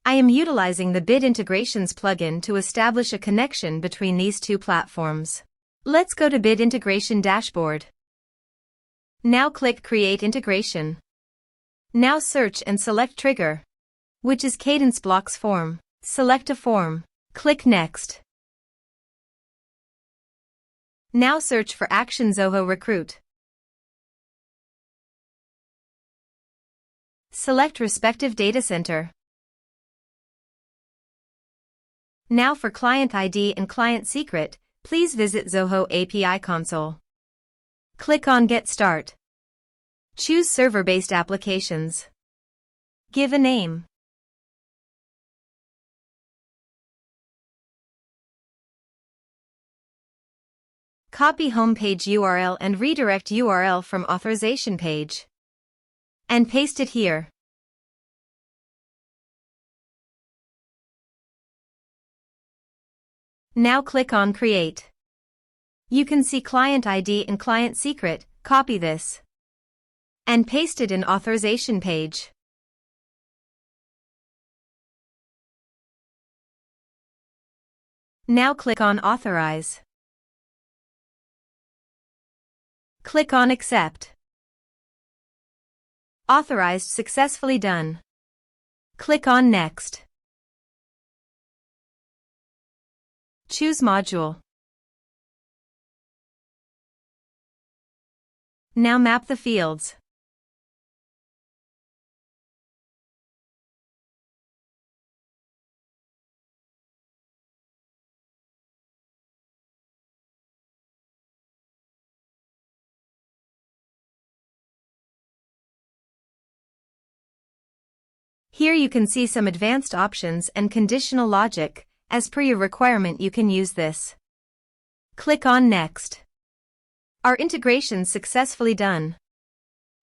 I am utilizing the Bit Integrations plugin to establish a connection between these two platforms. Let's go to Bit Integration Dashboard. Now click Create Integration. Now search and select Trigger, which is Kadence Block Form. Select a form. Click Next. Now search for Action Zoho Recruit. Select respective data center. Now for client ID and client secret, please visit Zoho API Console. Click on Get Start. Choose Server-Based Applications. Give a name. Copy homepage URL and redirect URL from authorization page. And paste it here. Now click on Create. You can see client ID and client secret. Copy this and paste it in authorization page. Now click on Authorize. Click on Accept. Authorized successfully done. Click on Next. Choose module. Now map the fields. Here you can see some advanced options and conditional logic. As per your requirement, you can use this. Click on Next. Our integration successfully done.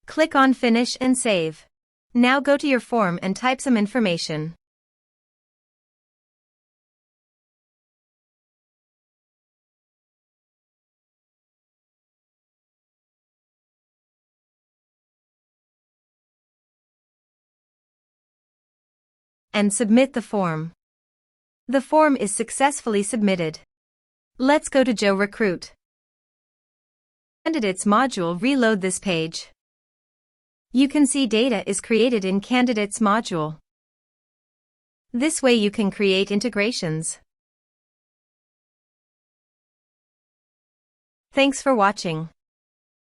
Click on Finish and Save. Now go to your form and type some information. And submit the form. The form is successfully submitted. Let's go to Zoho Recruit. Candidates module. Reload this page. You can see data is created in Candidates module. This way you can create integrations. Thanks for watching.